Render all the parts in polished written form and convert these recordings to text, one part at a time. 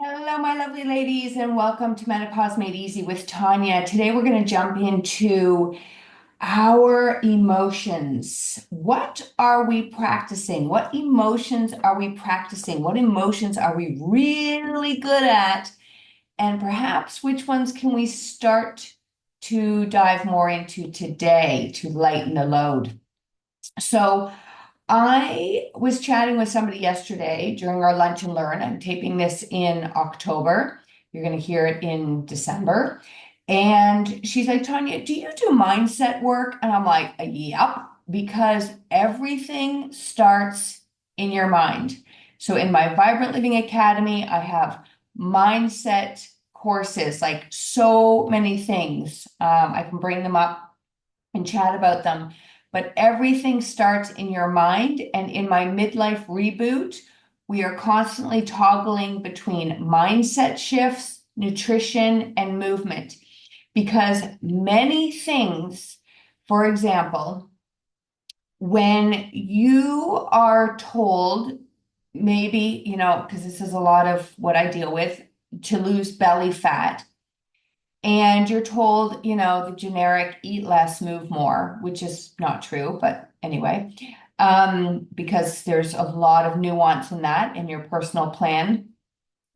Hello, my lovely ladies, and welcome to Menopause Made Easy with Tanya. Today, we're going to jump into our emotions. What are we practicing? What emotions are we practicing? What emotions are we really good at? And perhaps which ones can we start to dive more into today to lighten the load? So, I was chatting with somebody yesterday during our lunch and learn. I'm taping this in October. You're going to hear it in December. And she's like, Tanya, do you do mindset work? And I'm like, yep, because everything starts in your mind. So in my Vibrant Living Academy, I have mindset courses, like so many things. I can bring them up and chat about them. But everything starts in your mind. And in my midlife reboot, we are constantly toggling between mindset shifts, nutrition, and movement. Because many things, for example, when you are told, maybe, because this is a lot of what I deal with, to lose belly fat, and you're told, the generic eat less, move more, which is not true, but anyway, because there's a lot of nuance in that in your personal plan.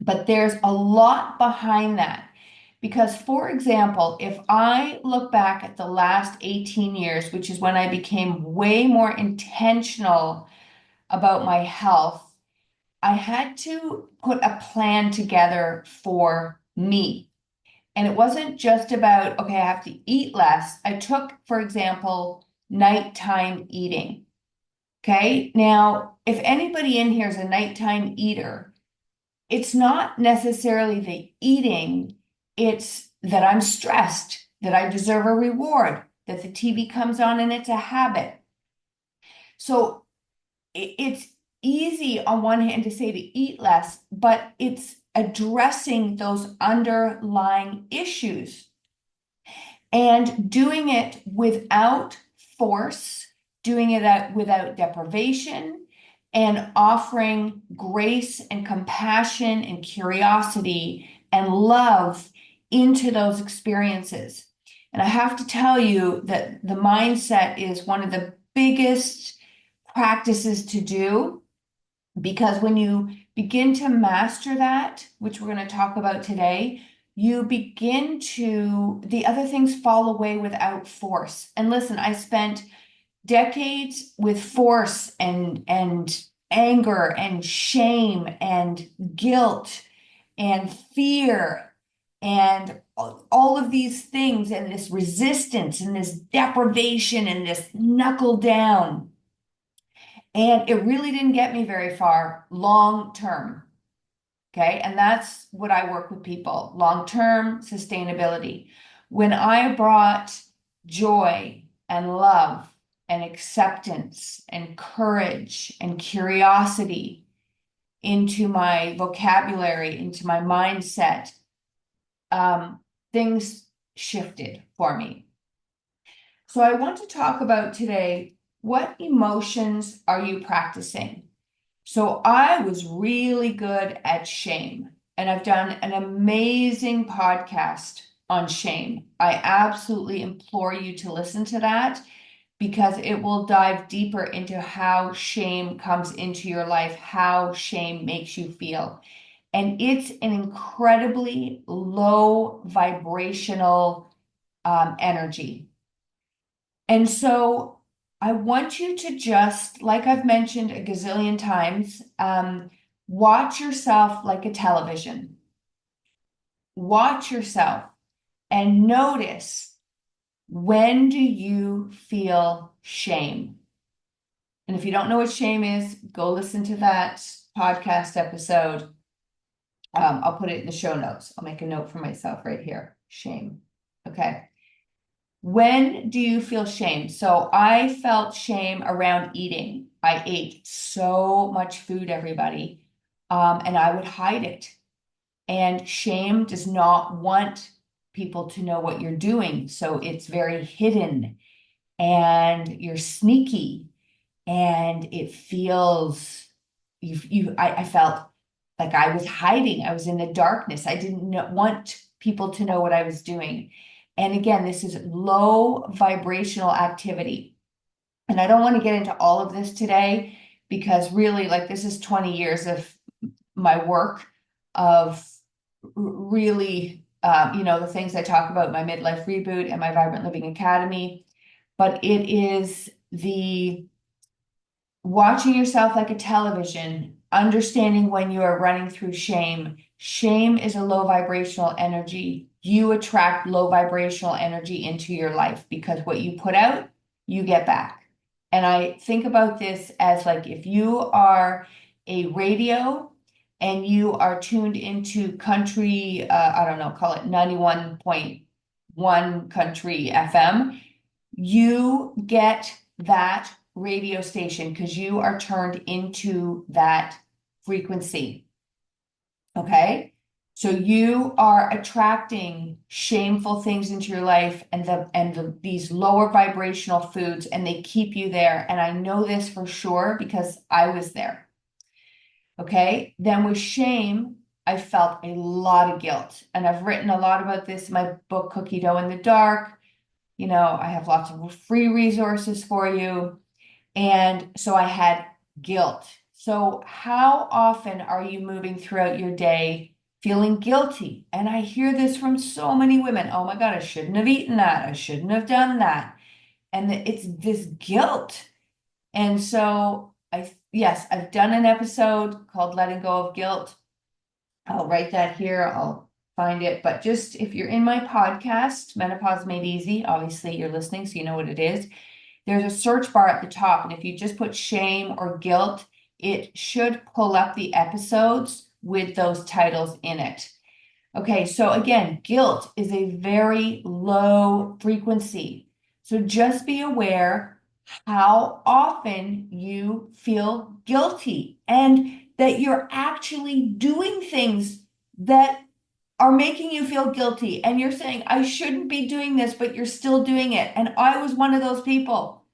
But there's a lot behind that. Because, for example, if I look back at the last 18 years, which is when I became way more intentional about my health, I had to put a plan together for me. And it wasn't just about, okay, I have to eat less. I took, for example, nighttime eating. Okay. Now, if anybody in here is a nighttime eater, it's not necessarily the eating, it's that I'm stressed, that I deserve a reward, that the TV comes on and it's a habit. So it's easy on one hand to say to eat less, but it's addressing those underlying issues and doing it without force, doing it without deprivation, and offering grace and compassion and curiosity and love into those experiences. And I have to tell you that the mindset is one of the biggest practices to do, because when you begin to master that, which we're going to talk about today, you begin to, the other things fall away without force. And listen, I spent decades with force and anger and shame and guilt and fear and all of these things, and this resistance and this deprivation and this knuckle down. And it really didn't get me very far long term. Okay. And that's what I work with people, long term sustainability. When I brought joy and love and acceptance and courage and curiosity into my vocabulary, into my mindset, things shifted for me. So I want to talk about today, what emotions are you practicing? So I was really good at shame, and I've done an amazing podcast on shame. I absolutely implore you to listen to that, because it will dive deeper into how shame comes into your life, how shame makes you feel. And it's an incredibly low vibrational energy. And so I want you to just, like I've mentioned a gazillion times, watch yourself like a television. Watch yourself and notice, when do you feel shame? And if you don't know what shame is, go listen to that podcast episode. I'll put it in the show notes. I'll make a note for myself right here. Shame. Okay. When do you feel shame? So I felt shame around eating. I ate so much food, everybody, and I would hide it. And shame does not want people to know what you're doing. So it's very hidden, and you're sneaky, and it feels, I felt like I was hiding. I was in the darkness. I didn't want people to know what I was doing. And again, this is low vibrational activity. And I don't want to get into all of this today because really, like, this is 20 years of my work of really, the things I talk about, my midlife reboot and my Vibrant Living Academy. But it is the watching yourself like a television, understanding when you are running through shame. Shame is a low vibrational energy. You attract low vibrational energy into your life because what you put out, you get back. And I think about this as like if you are a radio and you are tuned into country, I don't know, call it 91.1 country FM, you get that radio station because you are turned into that frequency. Okay. So you are attracting shameful things into your life and these lower vibrational foods, and they keep you there. And I know this for sure because I was there. Okay. Then with shame, I felt a lot of guilt. And I've written a lot about this in my book, Cookie Dough in the Dark. I have lots of free resources for you. And so I had guilt. So how often are you moving throughout your day feeling guilty? And I hear this from so many women. Oh my God, I shouldn't have eaten that. I shouldn't have done that. And it's this guilt. And so yes, I've done an episode called Letting Go of Guilt. I'll write that here. I'll find it. But just if you're in my podcast, Menopause Made Easy, obviously you're listening, so you know what it is. There's a search bar at the top, and if you just put shame or guilt, it should pull up the episodes with those titles in it. Okay, so again, guilt is a very low frequency. So just be aware how often you feel guilty and that you're actually doing things that are making you feel guilty. And you're saying, I shouldn't be doing this, but you're still doing it. And I was one of those people.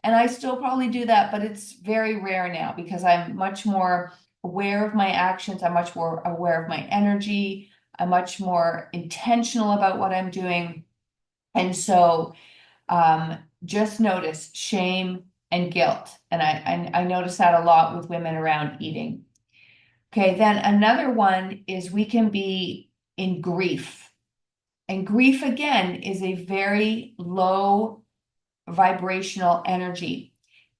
And I still probably do that, but it's very rare now because I'm much more aware of my actions. I'm much more aware of my energy. I'm much more intentional about what I'm doing. And so just notice shame and guilt. And I notice that a lot with women around eating. Okay, then another one is we can be in grief. And grief, again, is a very low vibrational energy.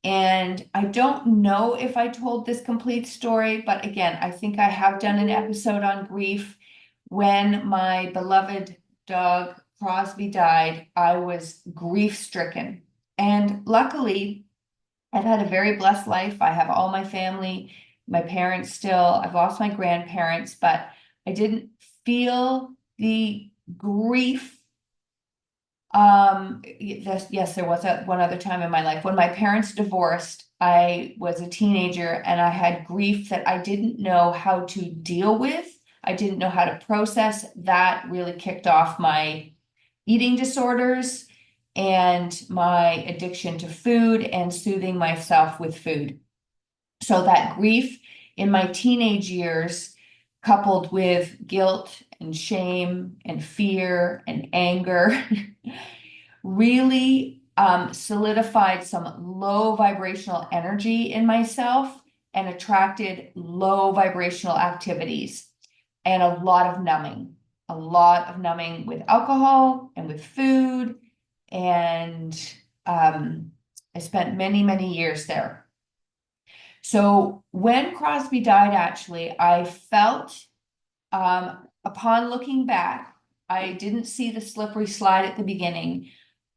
And I don't know if I told this complete story, but again, I think I have done an episode on grief. When my beloved dog Crosby died, I was grief-stricken. And luckily, I've had a very blessed life. I have all my family, my parents still. I've lost my grandparents, but I didn't feel the grief. Yes, there was one other time in my life when my parents divorced. I was a teenager and I had grief that I didn't know how to deal with. I didn't know how to process. That really kicked off my eating disorders and my addiction to food and soothing myself with food. So that grief in my teenage years, coupled with guilt and shame and fear and anger, really solidified some low vibrational energy in myself and attracted low vibrational activities and a lot of numbing with alcohol and with food. And I spent many, many years there. So when Crosby died, actually, I felt, upon looking back, I didn't see the slippery slide at the beginning,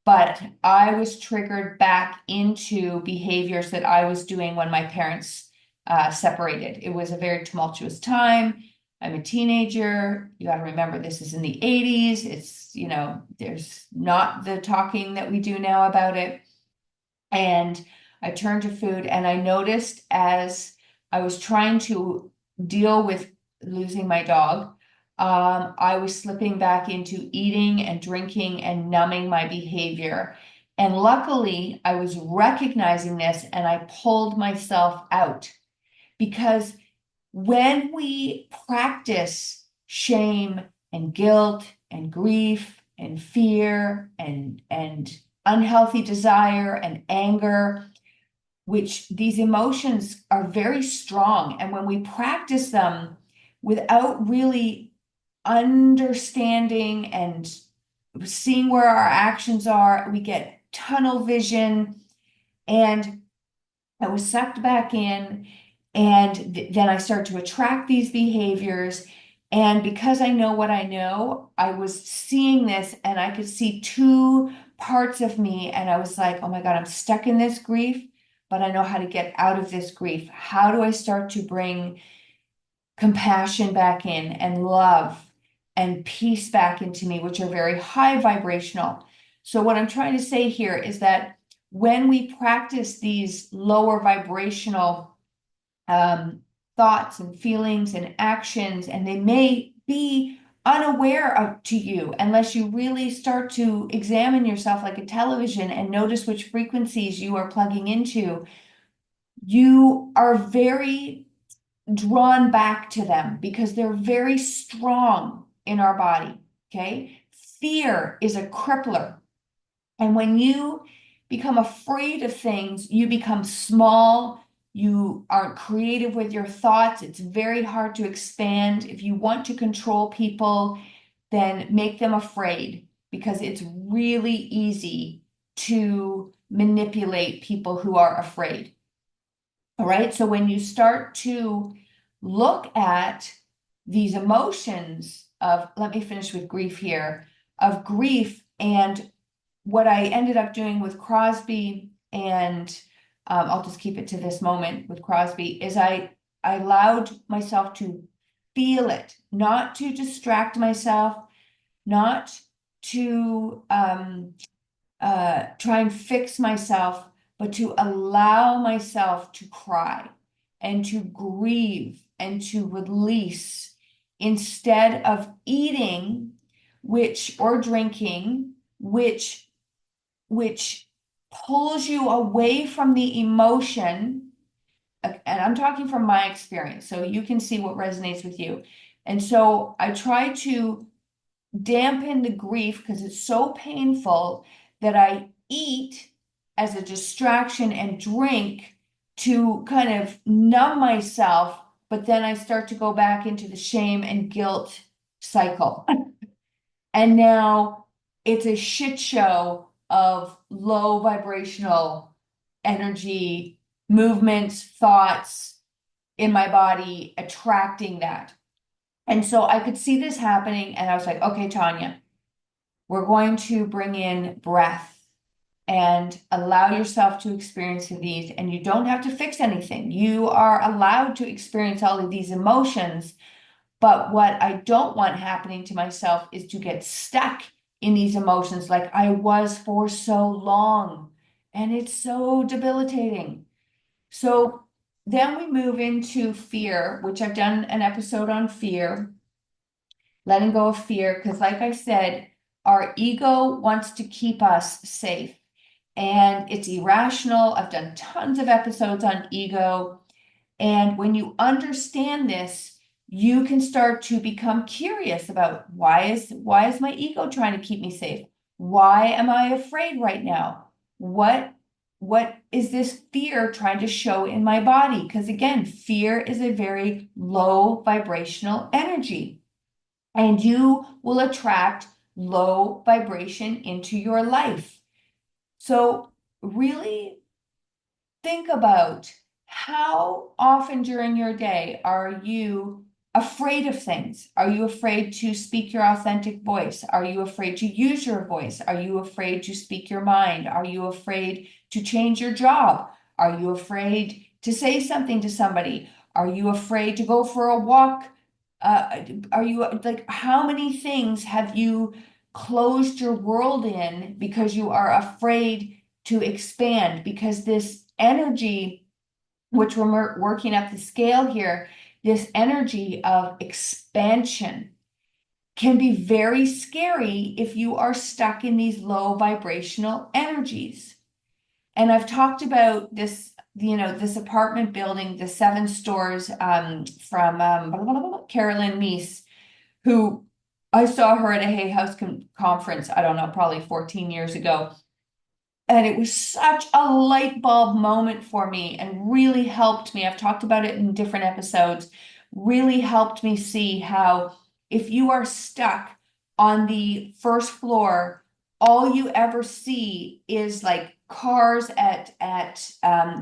but I was triggered back into behaviors that I was doing when my parents separated. It was a very tumultuous time. I'm a teenager. You got to remember, this is in the 80s. It's, there's not the talking that we do now about it. And I turned to food and I noticed as I was trying to deal with losing my dog, I was slipping back into eating and drinking and numbing my behavior. And luckily, I was recognizing this and I pulled myself out because when we practice shame and guilt and grief and fear and unhealthy desire and anger, which these emotions are very strong, and when we practice them without really understanding and seeing where our actions are, we get tunnel vision, and I was sucked back in, and then I start to attract these behaviors. And because I know what I know, I was seeing this and I could see two parts of me. And I was like, oh my God, I'm stuck in this grief, but I know how to get out of this grief. How do I start to bring compassion back in and love and peace back into me, which are very high vibrational? So, what I'm trying to say here is that when we practice these lower vibrational thoughts and feelings and actions, and they may be unaware of to you unless you really start to examine yourself like a television and notice which frequencies you are plugging into, you are very drawn back to them because they're very strong in our body. Okay. Fear is a crippler. And when you become afraid of things, you become small. You aren't creative with your thoughts. It's very hard to expand. If you want to control people, then make them afraid because it's really easy to manipulate people who are afraid. All right. So when you start to look at these emotions of, let me finish with grief here, of grief, and what I ended up doing with Crosby, and I'll just keep it to this moment with Crosby, is I allowed myself to feel it, not to distract myself, not to try and fix myself, but to allow myself to cry and to grieve and to release instead of eating, or drinking, which pulls you away from the emotion. And I'm talking from my experience, so you can see what resonates with you. And so I try to dampen the grief because it's so painful that I eat as a distraction and drink to kind of numb myself, but then I start to go back into the shame and guilt cycle. And now it's a shit show of low vibrational energy, movements, thoughts in my body attracting that. And so I could see this happening, and I was like, okay, Tanya, we're going to bring in breath and allow yourself to experience these, and you don't have to fix anything. You are allowed to experience all of these emotions. But what I don't want happening to myself is to get stuck in these emotions like I was for so long. And it's so debilitating. So then we move into fear, which I've done an episode on fear, letting go of fear, because like I said, our ego wants to keep us safe and it's irrational. I've done tons of episodes on ego. And when you understand this, you can start to become curious about why is my ego trying to keep me safe? Why am I afraid right now? What is this fear trying to show in my body? Because again, fear is a very low vibrational energy, and you will attract low vibration into your life. So really think about how often during your day are you afraid of things? Are you afraid to speak your authentic voice? Are you afraid to use your voice? Are you afraid to speak your mind? Are you afraid to change your job? Are you afraid to say something to somebody? Are you afraid to go for a walk? Are you like, how many things have you closed your world in because you are afraid to expand? Because this energy, which we're working up the scale here, this energy of expansion can be very scary if you are stuck in these low vibrational energies. And I've talked about this this apartment building, the 7 stores, from blah, blah, blah, blah, Carolyn Meese, who I saw her at a Hay House conference, I don't know, probably 14 years ago. And it was such a light bulb moment for me and really helped me. I've talked about it in different episodes, really helped me see how if you are stuck on the first floor, all you ever see is like cars at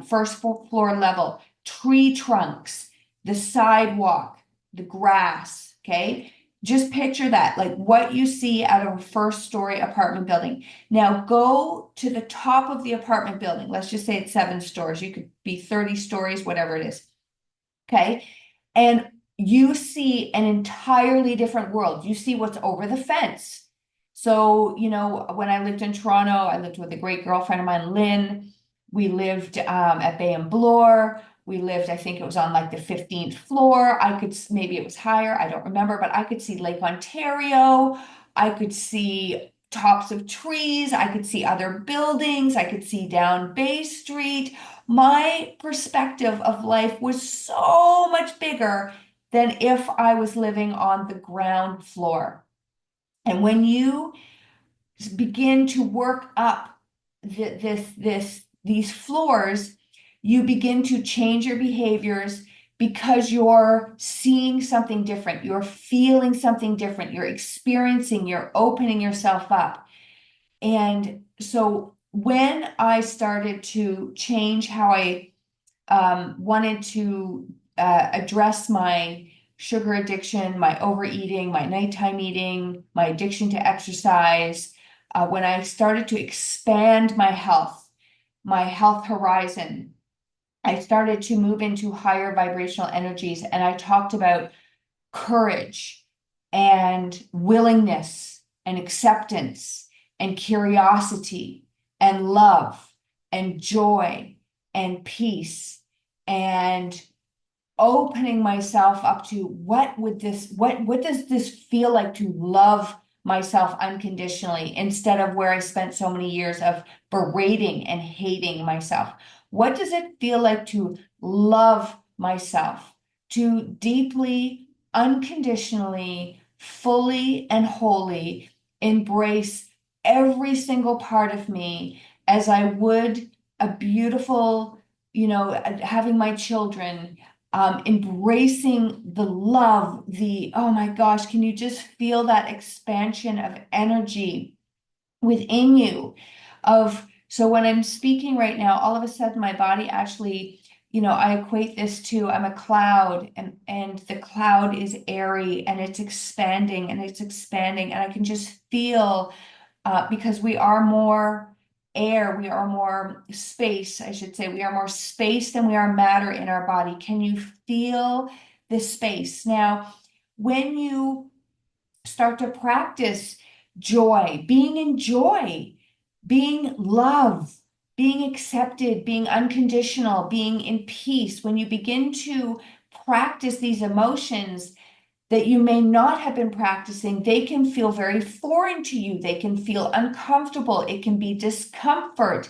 first floor level, tree trunks, the sidewalk, the grass, okay? Just picture that, like what you see out of a first-story apartment building. Now go to the top of the apartment building. Let's just say it's 7 stories. You could be 30 stories, whatever it is. Okay. And you see an entirely different world. You see what's over the fence. So, when I lived in Toronto, I lived with a great girlfriend of mine, Lynn. We lived at Bay and Bloor. We lived, I think it was on like the 15th floor. Maybe it was higher, I don't remember, but I could see Lake Ontario. I could see tops of trees. I could see other buildings. I could see down Bay Street. My perspective of life was so much bigger than if I was living on the ground floor. And when you begin to work up these floors, you begin to change your behaviors because you're seeing something different, you're feeling something different, you're experiencing, you're opening yourself up. And so when I started to change how I wanted to address my sugar addiction, my overeating, my nighttime eating, my addiction to exercise, when I started to expand my health horizon, I started to move into higher vibrational energies. And I talked about courage and willingness and acceptance and curiosity and love and joy and peace and opening myself up to what does this feel like to love myself unconditionally instead of where I spent so many years of berating and hating myself. What does it feel like to love myself, to deeply, unconditionally, fully, and wholly embrace every single part of me as I would a beautiful, having my children, embracing the love, oh my gosh, can you just feel that expansion of energy within you? So when I'm speaking right now, all of a sudden my body actually, I equate this to I'm a cloud and the cloud is airy and it's expanding and it's expanding. And I can just feel, because we are more air, we are more space, I should say. We are more space than we are matter in our body. Can you feel the space? Now, when you start to practice joy, being in joy, being love, being accepted, being unconditional, being in peace, when you begin to practice these emotions that you may not have been practicing, they can feel very foreign to you. They can feel uncomfortable. It can be discomfort.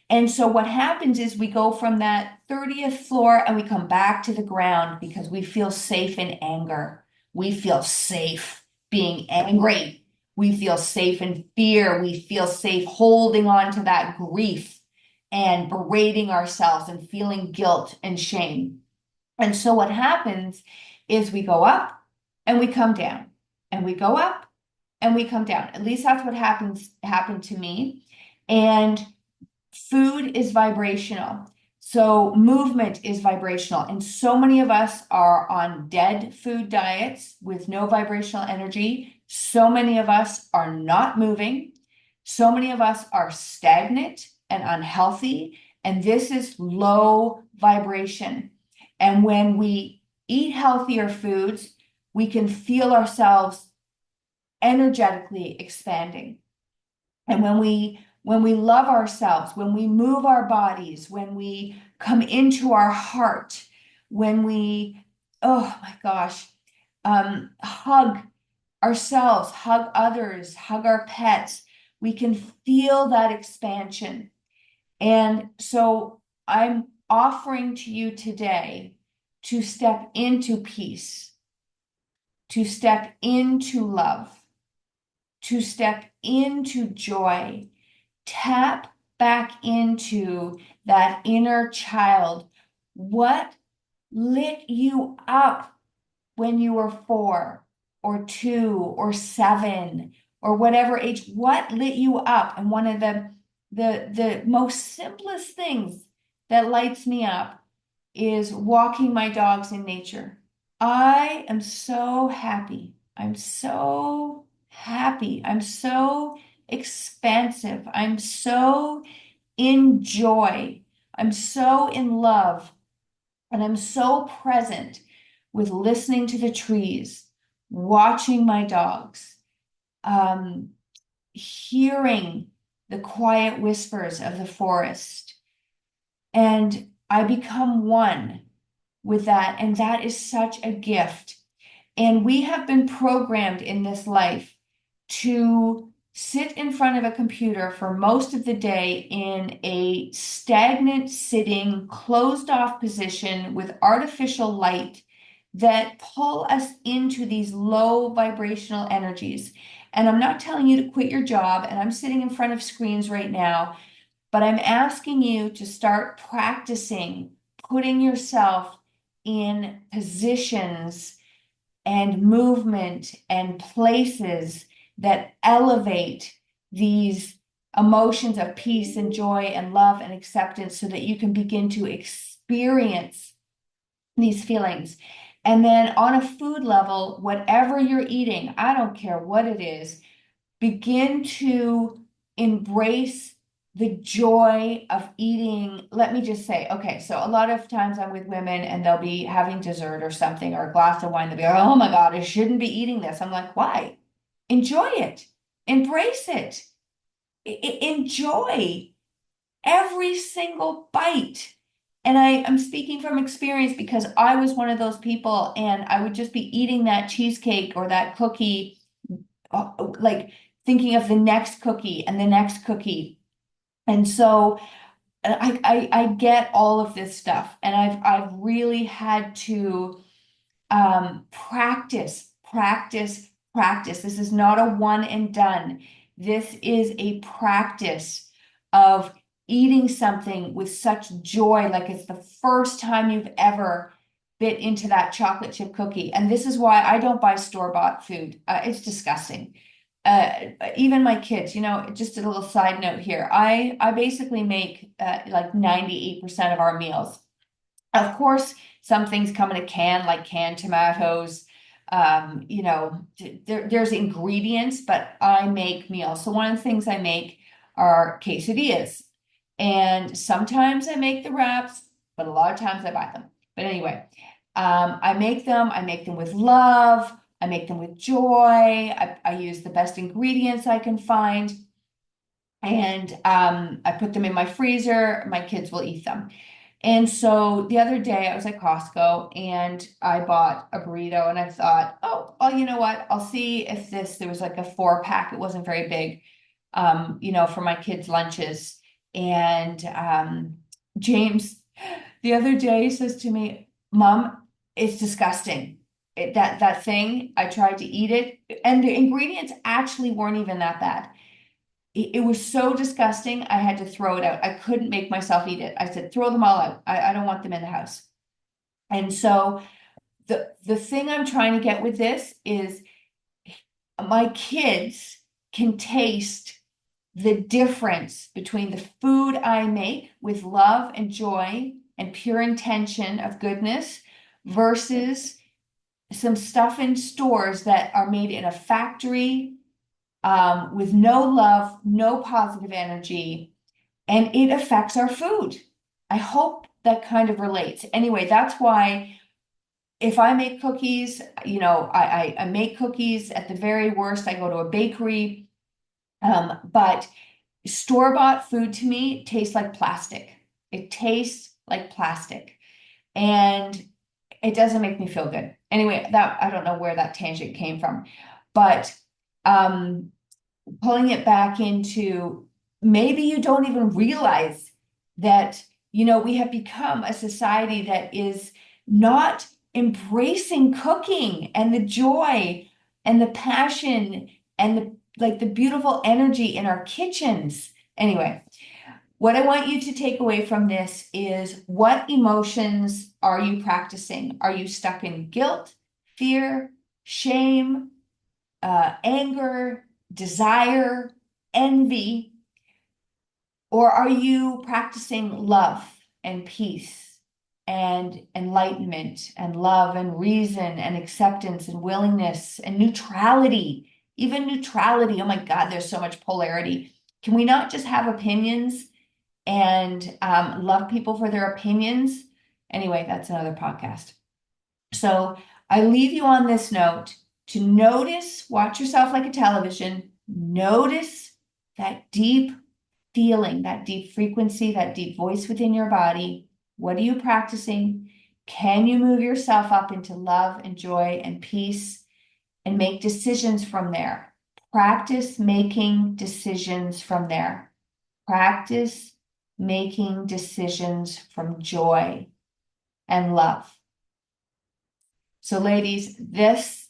And so what happens is we go from that 30th floor and we come back to the ground because we feel safe in anger. We feel safe being angry. We feel safe in fear. We feel safe holding on to that grief and berating ourselves and feeling guilt and shame. And so what happens is we go up and we come down, and we go up and we come down. At least that's what happened to me. And food is vibrational. So movement is vibrational. And so many of us are on dead food diets with no vibrational energy. So many of us are not moving. So many of us are stagnant and unhealthy. And this is low vibration. And when we eat healthier foods, we can feel ourselves energetically expanding. And when we love ourselves, when we move our bodies, when we come into our heart, when we, oh my gosh, hug ourselves, hug others, hug our pets, we can feel that expansion. And so I'm offering to you today to step into peace, to step into love, to step into joy. Tap back into that inner child. What lit you up when you were 4 or 2 or 7 or whatever age? What lit you up? And one of the most simplest things that lights me up is walking my dogs in nature. I am so happy. I'm so happy. I'm so expansive. I'm so in joy. I'm so in love. And I'm so present with listening to the trees, watching my dogs, um, hearing the quiet whispers of the forest. And I become one with that. And that is such a gift. And we have been programmed in this life to sit in front of a computer for most of the day in a stagnant sitting, closed off position with artificial light that pull us into these low vibrational energies. And I'm not telling you to quit your job, and I'm sitting in front of screens right now, but I'm asking you to start practicing putting yourself in positions and movement and places that elevate these emotions of peace and joy and love and acceptance so that you can begin to experience these feelings. And then on a food level, whatever you're eating, I don't care what it is, begin to embrace the joy of eating. Let me just say, okay, so a lot of times I'm with women and they'll be having dessert or something or a glass of wine. They'll be like, oh my God, I shouldn't be eating this. I'm like, why? Enjoy it. Embrace it. Enjoy every single bite. And I'm speaking from experience because I was one of those people and I would just be eating that cheesecake or that cookie, like thinking of the next cookie and the next cookie. And so I get all of this stuff, and I've really had to practice, practice, practice. This is not a one and done. This is a practice of eating something with such joy, like it's the first time you've ever bit into that chocolate chip cookie. And this is why I don't buy store-bought food. It's disgusting. Even my kids, just a little side note here. I basically make like 98% of our meals. Of course, some things come in a can, like canned tomatoes. There's ingredients, but I make meals. So one of the things I make are quesadillas. And sometimes I make the wraps, but a lot of times I buy them. But anyway, I make them with love. I make them with joy. I use the best ingredients I can find. And I put them in my freezer. My kids will eat them. And so the other day I was at Costco and I bought a burrito and I thought, oh, well, you know what? I'll see if there was like a 4-pack. It wasn't very big, for my kids' lunches. And James the other day says to me, Mom, it's disgusting. That thing, I tried to eat it, and the ingredients actually weren't even that bad. It was so disgusting, I had to throw it out. I couldn't make myself eat it. I said, throw them all out. I don't want them in the house. And so the thing I'm trying to get with this is my kids can taste the difference between the food I make with love and joy and pure intention of goodness versus some stuff in stores that are made in a factory with no love, no positive energy, and it affects our food. I hope that kind of relates. Anyway, that's why if I make cookies, I make cookies at the very worst. I go to a bakery, but store-bought food to me tastes like plastic. It tastes like plastic, and it doesn't make me feel good. Anyway, that I don't know where that tangent came from, but pulling it back into maybe you don't even realize that We have become a society that is not embracing cooking and the joy and the passion and the beautiful energy in our kitchens. Anyway, what I want you to take away from this is, what emotions are you practicing? Are you stuck in guilt, fear, shame, anger, desire, envy? Or are you practicing love and peace and enlightenment and love and reason and acceptance and willingness and neutrality? Even neutrality. Oh my God, there's so much polarity. Can we not just have opinions and love people for their opinions? Anyway, that's another podcast. So I leave you on this note to notice, watch yourself like a television, notice that deep feeling, that deep frequency, that deep voice within your body. What are you practicing? Can you move yourself up into love and joy and peace and make decisions from there? Practice making decisions from there. Practice making decisions from joy and love. So, ladies, this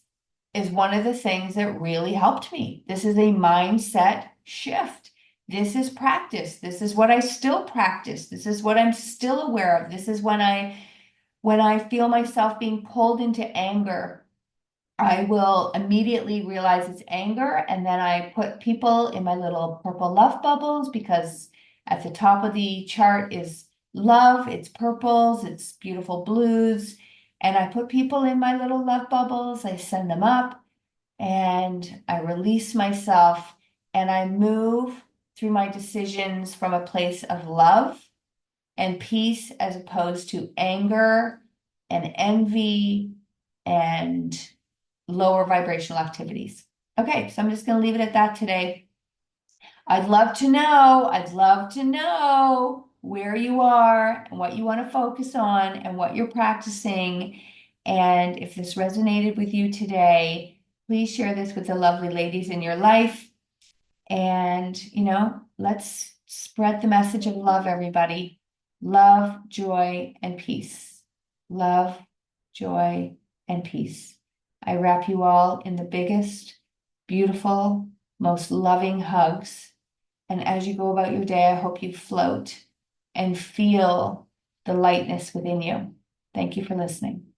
is one of the things that really helped me. This is a mindset shift. This is practice. This is what I still practice. This is what I'm still aware of. This is when I feel myself being pulled into anger, I will immediately realize it's anger, and then I put people in my little purple love bubbles, because at the top of the chart is love, it's purples, it's beautiful blues, and I put people in my little love bubbles, I send them up, and I release myself, and I move through my decisions from a place of love and peace, as opposed to anger and envy and lower vibrational activities. Okay, so I'm just going to leave it at that today. I'd love to know where you are and what you want to focus on and what you're practicing. And if this resonated with you today, please share this with the lovely ladies in your life. And, let's spread the message of love, everybody. Love, joy, and peace. Love, joy, and peace. I wrap you all in the biggest, beautiful, most loving hugs. And as you go about your day, I hope you float and feel the lightness within you. Thank you for listening.